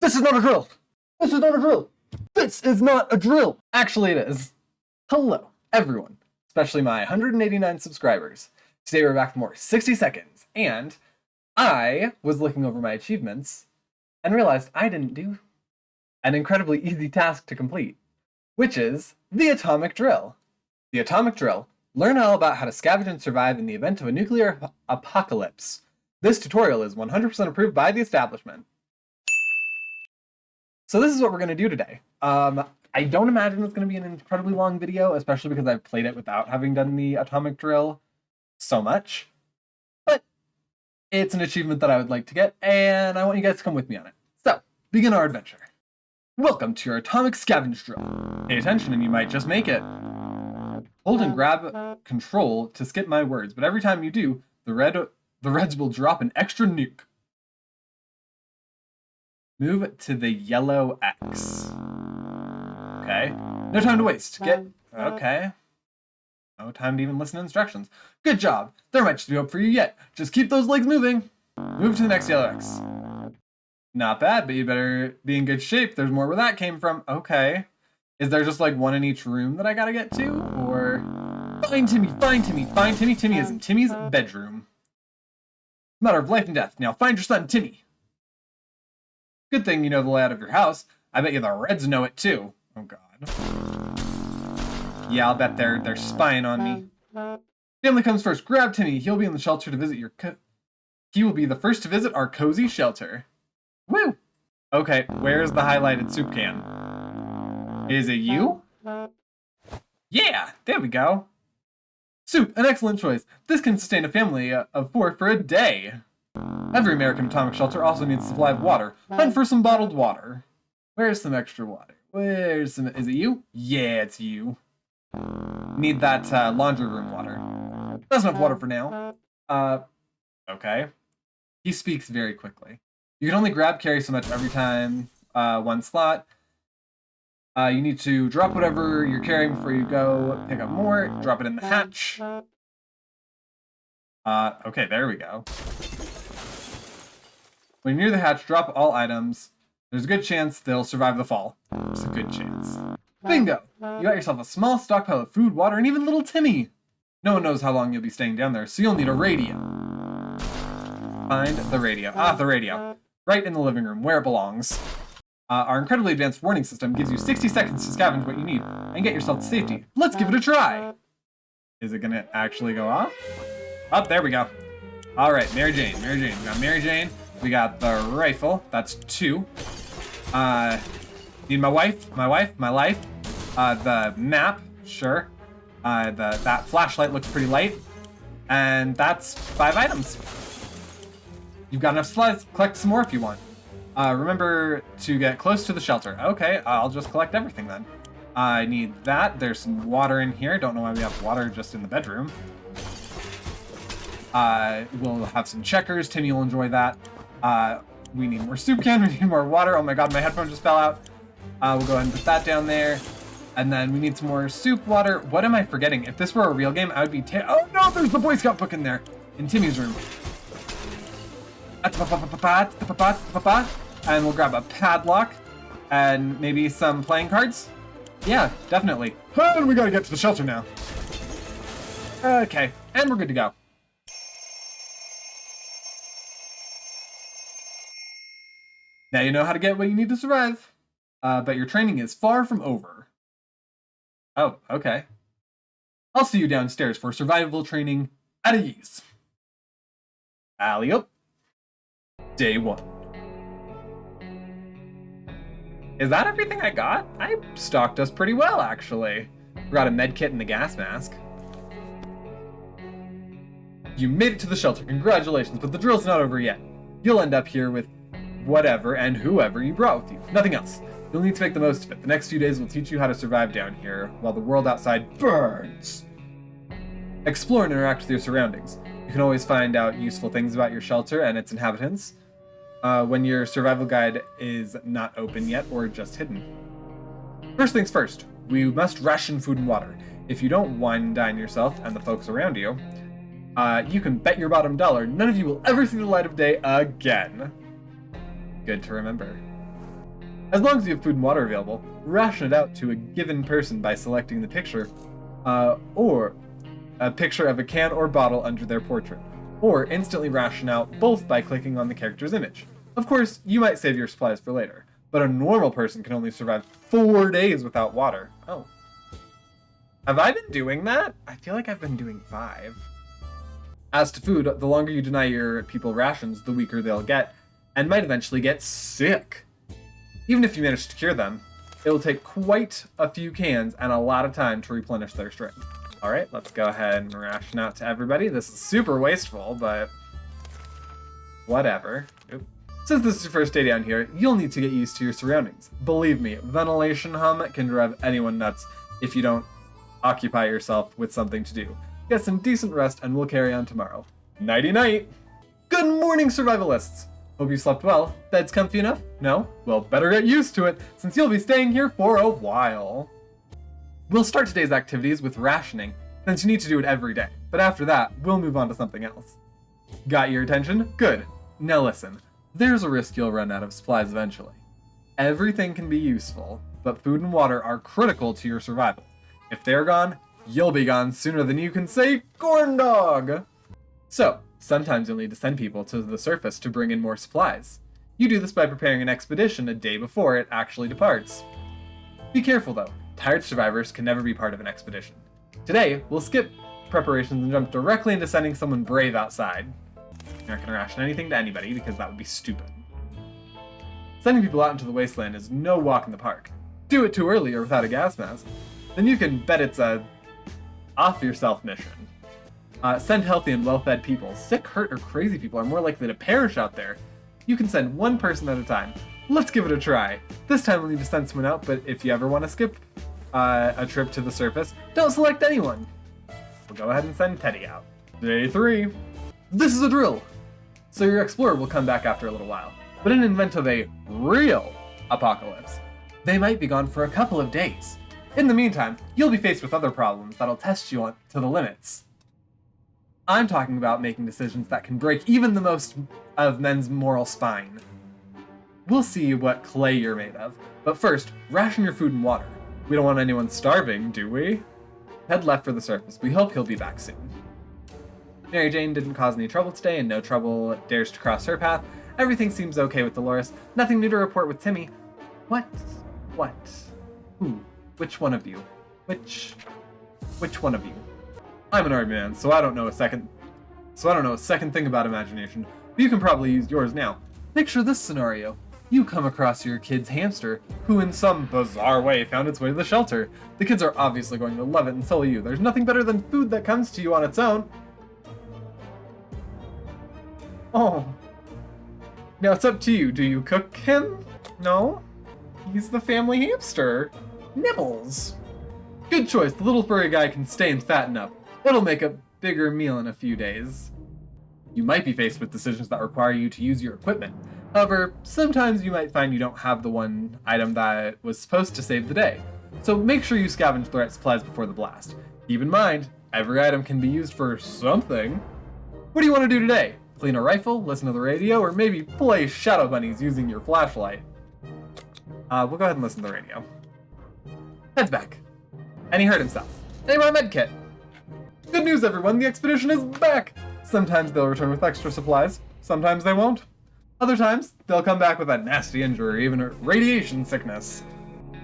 This is not a drill! This is not a drill! This is not a drill! Actually, it is. Hello, everyone, especially my 189 subscribers. Today we're back for more 60 seconds, and I was looking over my achievements and realized I didn't do an incredibly easy task to complete, which is the atomic drill. The atomic drill. Learn all about how to scavenge and survive in the event of a nuclear apocalypse. This tutorial is 100% approved by the establishment. So this is what we're going to do today. I don't imagine it's going to be an incredibly long video, especially because I've played it without having done the atomic drill so much. But it's an achievement that I would like to get, and I want you guys to come with me on it. So, begin our adventure. Welcome to your atomic scavenge drill. Pay attention and you might just make it. Hold and grab control to skip my words, but every time you do, the reds will drop an extra nuke. Move to the yellow X. Okay. No time to waste. Okay. No time to even listen to instructions. Good job. There might just be hope for you yet. Just keep those legs moving. Move to the next yellow X. Not bad, but you better be in good shape. There's more where that came from. Okay. Is there just like one in each room that I gotta get to? Or... Find Timmy, find Timmy, find Timmy. Timmy is in Timmy's bedroom. Matter of life and death. Now find your son, Timmy. Good thing you know the layout of your house. I bet you the Reds know it too. Oh god. Yeah, I'll bet they're spying on me. Family comes first. Grab Timmy. He'll be in the shelter to visit your He will be the first to visit our cozy shelter. Woo! Okay, where's the highlighted soup can? Is it you? Yeah, there we go. Soup, an excellent choice. This can sustain a family of 4 for a day. Every American atomic shelter also needs a supply of water. Hunt for some bottled water. Where's some extra water? Is it you? Yeah, it's you. Need that laundry room water. That's enough water for now. Okay. He speaks very quickly. You can only carry so much every time, one slot. You need to drop whatever you're carrying before you go pick up more. Drop it in the hatch. Okay, there we go. When you're near the hatch, drop all items. There's a good chance they'll survive the fall. There's a good chance. Bingo! You got yourself a small stockpile of food, water, and even little Timmy. No one knows how long you'll be staying down there, so you'll need a radio. Find the radio. Ah, the radio. Right in the living room, where it belongs. Our incredibly advanced warning system gives you 60 seconds to scavenge what you need and get yourself to safety. Let's give it a try! Is it gonna actually go off? Oh, there we go. Alright, Mary Jane. We got Mary Jane. We got the rifle. That's 2. Need my life. The map. Sure. That flashlight looks pretty light. And that's 5 items. You've got enough supplies. Collect some more if you want. Remember to get close to the shelter. Okay, I'll just collect everything then. I need that. There's some water in here. Don't know why we have water just in the bedroom. We'll have some checkers. Timmy will enjoy that. We need more soup can. We need more water. Oh my god, my headphone just fell out. We'll go ahead and put that down there. And then we need some more soup, water. What am I forgetting? If this were a real game, I would be oh no, there's the Boy Scout book in there. In Timmy's room. And we'll grab a padlock. And maybe some playing cards. Yeah, definitely. And we gotta get to the shelter now. Okay, and we're good to go. Now you know how to get what you need to survive, but your training is far from over. Oh, okay. I'll see you downstairs for survival training at ease. Alley-oop. Day 1. Is that everything I got? I stocked us pretty well, actually. Got a med kit and the gas mask. You made it to the shelter. Congratulations, but the drill's not over yet. You'll end up here with whatever and whoever you brought with you. Nothing else. You'll need to make the most of it. The next few days will teach you how to survive down here while the world outside burns. Explore and interact with your surroundings. You can always find out useful things about your shelter and its inhabitants when your survival guide is not open yet or just hidden. First things first, we must ration food and water. If you don't wine and dine yourself and the folks around you, you can bet your bottom dollar none of you will ever see the light of day again. Good to remember. As long as you have food and water available, ration it out to a given person by selecting the picture or a picture of a can or bottle under their portrait, or instantly ration out both by clicking on the character's image. Of course, you might save your supplies for later, but a normal person can only survive 4 days without water. Oh. Have I been doing that? I feel like I've been doing 5. As to food, the longer you deny your people rations, the weaker they'll get, and might eventually get sick. Even if you manage to cure them, it will take quite a few cans and a lot of time to replenish their strength. Alright, let's go ahead and ration out to everybody. This is super wasteful, but whatever. Oop. Since this is your first day down here, you'll need to get used to your surroundings. Believe me, ventilation hum can drive anyone nuts if you don't occupy yourself with something to do. Get some decent rest and we'll carry on tomorrow. Nighty-night! Good morning, survivalists! Hope you slept well. Bed's comfy enough? No? Well, better get used to it, since you'll be staying here for a while. We'll start today's activities with rationing, since you need to do it every day. But after that, we'll move on to something else. Got your attention? Good. Now listen. There's a risk you'll run out of supplies eventually. Everything can be useful, but food and water are critical to your survival. If they're gone, you'll be gone sooner than you can say corn dog! So, sometimes you'll need to send people to the surface to bring in more supplies. You do this by preparing an expedition a day before it actually departs. Be careful though, tired survivors can never be part of an expedition. Today, we'll skip preparations and jump directly into sending someone brave outside. You're not gonna ration anything to anybody because that would be stupid. Sending people out into the wasteland is no walk in the park. Do it too early or without a gas mask, then you can bet it's a off-yourself mission. Send healthy and well-fed people. Sick, hurt, or crazy people are more likely to perish out there. You can send one person at a time. Let's give it a try. This time we'll need to send someone out, but if you ever want to skip a trip to the surface, don't select anyone. We'll go ahead and send Teddy out. Day 3. This is a drill. So your explorer will come back after a little while, but in the event of a real apocalypse, they might be gone for a couple of days. In the meantime, you'll be faced with other problems that'll test you to the limits. I'm talking about making decisions that can break even the most of men's moral spine. We'll see what clay you're made of, but first, ration your food and water. We don't want anyone starving, do we? Head left for the surface. We hope he'll be back soon. Mary Jane didn't cause any trouble today, and no trouble dares to cross her path. Everything seems okay with Dolores. Nothing new to report with Timmy. What? Who? Which one of you? Which one of you? I'm an art man, so I don't know a second thing about imagination, but you can probably use yours now. Picture this scenario. You come across your kid's hamster, who in some bizarre way found its way to the shelter. The kids are obviously going to love it, and so will you. There's nothing better than food that comes to you on its own. Oh. Now it's up to you. Do you cook him? No? He's the family hamster. Nibbles. Good choice. The little furry guy can stay and fatten up. It'll make a bigger meal in a few days. You might be faced with decisions that require you to use your equipment. However, sometimes you might find you don't have the one item that was supposed to save the day. So make sure you scavenge the right supplies before the blast. Keep in mind, every item can be used for something. What do you want to do today? Clean a rifle, listen to the radio, or maybe play Shadow Bunnies using your flashlight? We'll go ahead and listen to the radio. Heads back. And he hurt himself. And he brought a med kit. Good news, everyone, the expedition is back! Sometimes they'll return with extra supplies, sometimes they won't. Other times, they'll come back with a nasty injury or even a radiation sickness.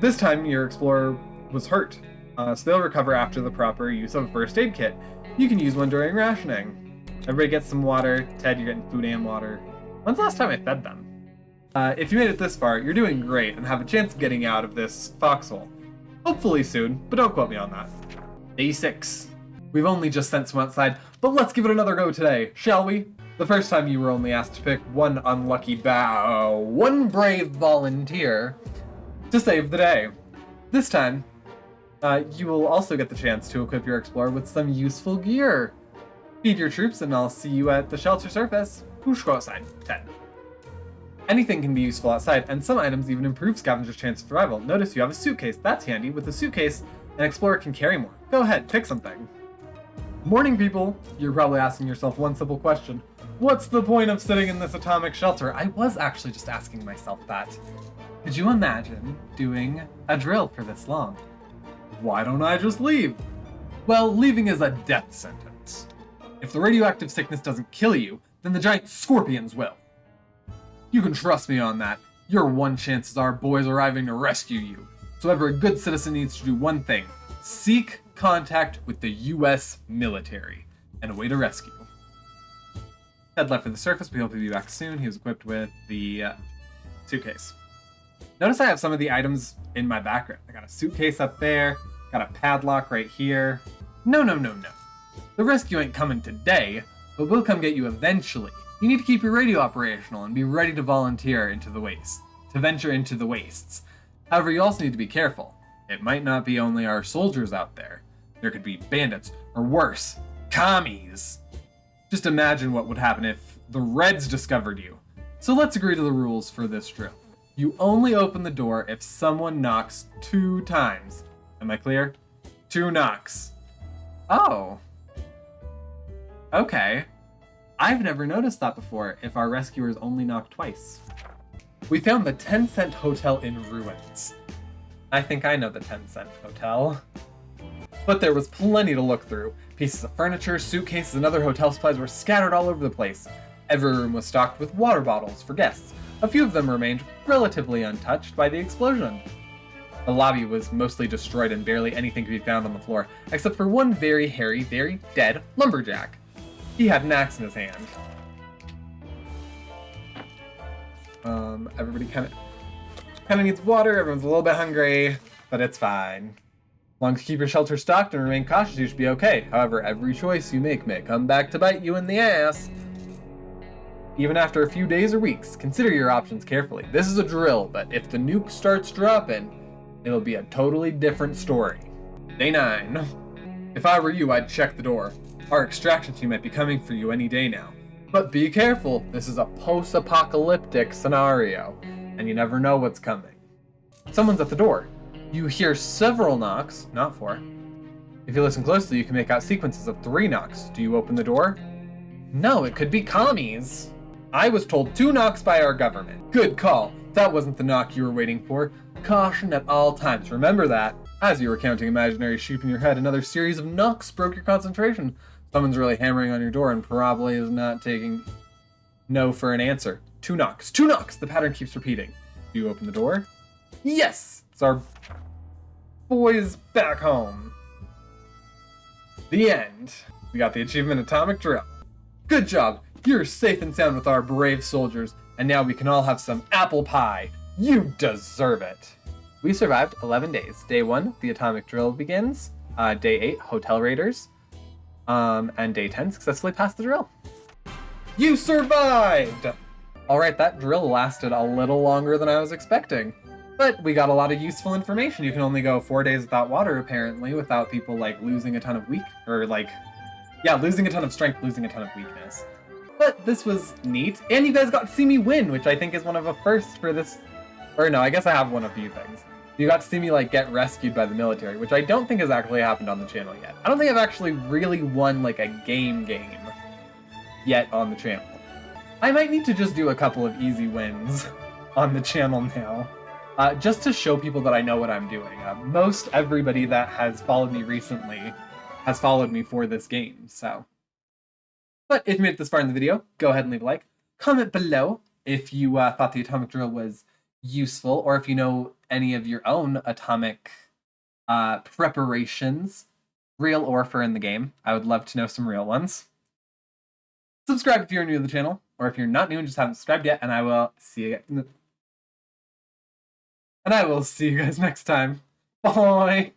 This time, your explorer was hurt, so they'll recover after the proper use of a first aid kit. You can use one during rationing. Everybody gets some water. Ted, you're getting food and water. When's the last time I fed them? If you made it this far, you're doing great and have a chance of getting out of this foxhole. Hopefully soon, but don't quote me on that. Day 6. We've only just sent some outside, but let's give it another go today, shall we? The first time you were only asked to pick one one brave volunteer to save the day. This time, you will also get the chance to equip your explorer with some useful gear. Feed your troops and I'll see you at the shelter surface. Whoosh, go outside. 10. Anything can be useful outside, and some items even improve scavengers' chance of survival. Notice you have a suitcase. That's handy. With a suitcase, an explorer can carry more. Go ahead, pick something. Morning, people! You're probably asking yourself one simple question. What's the point of sitting in this atomic shelter? I was actually just asking myself that. Could you imagine doing a drill for this long? Why don't I just leave? Well, leaving is a death sentence. If the radioactive sickness doesn't kill you, then the giant scorpions will. You can trust me on that. Your one chance is our boys arriving to rescue you. So every good citizen needs to do one thing. Seek contact with the US military and await a rescue. Ted left for the surface. We hope he'll be back soon. He was equipped with the suitcase. Notice I have some of the items in my background. I got a suitcase up there, got a padlock right here. No. The rescue ain't coming today, but we'll come get you eventually. You need to keep your radio operational and be ready to volunteer into the waste, to venture into the wastes. However, you also need to be careful. It might not be only our soldiers out there. There could be bandits, or worse, commies. Just imagine what would happen if the Reds discovered you. So let's agree to the rules for this drill. You only open the door if someone knocks 2 times. Am I clear? 2 knocks. Oh. Okay. I've never noticed that before, if our rescuers only knock twice. We found the 10-cent hotel in ruins. I think I know the 10-cent hotel. But there was plenty to look through. Pieces of furniture, suitcases, and other hotel supplies were scattered all over the place. Every room was stocked with water bottles for guests. A few of them remained relatively untouched by the explosion. The lobby was mostly destroyed and barely anything could be found on the floor, except for one very hairy, very dead lumberjack. He had an axe in his hand. Everybody kind of needs water. Everyone's a little bit hungry, but it's fine. As long as you keep your shelter stocked and remain cautious, you should be okay. However, every choice you make may come back to bite you in the ass. Even after a few days or weeks, consider your options carefully. This is a drill, but if the nuke starts dropping, it'll be a totally different story. Day 9. If I were you, I'd check the door. Our extraction team might be coming for you any day now. But be careful, this is a post-apocalyptic scenario, and you never know what's coming. Someone's at the door. You hear several knocks, not 4. If you listen closely, you can make out sequences of 3 knocks. Do you open the door? No, it could be commies. I was told 2 knocks by our government. Good call. That wasn't the knock you were waiting for. Caution at all times. Remember that. As you were counting imaginary sheep in your head, another series of knocks broke your concentration. Someone's really hammering on your door and probably is not taking no for an answer. 2 knocks. 2 knocks! The pattern keeps repeating. Do you open the door? Yes! It's our boys back home. The end. We got the achievement Atomic Drill. Good job. You're safe and sound with our brave soldiers, and now we can all have some apple pie. You deserve it. We survived 11 days. Day 1, the Atomic Drill begins. Day 8, Hotel Raiders. And day 10, successfully passed the drill. You survived! Alright, that drill lasted a little longer than I was expecting. But we got a lot of useful information. You can only go 4 days without water, apparently, without people, losing a ton of losing a ton of strength, losing a ton of weakness. But this was neat, and you guys got to see me win, which I think is one of a first for this. Or no, I guess I have won a few things. You got to see me, get rescued by the military, which I don't think has actually happened on the channel yet. I don't think I've actually really won, a game yet on the channel. I might need to just do a couple of easy wins on the channel now. Just to show people that I know what I'm doing. Most everybody that has followed me recently has followed me for this game, so. But if you made it this far in the video, go ahead and leave a like. Comment below if you thought the Atomic Drill was useful, or if you know any of your own atomic preparations, real or for in the game. I would love to know some real ones. Subscribe if you're new to the channel, or if you're not new and just haven't subscribed yet, and I will see you guys next time. Bye!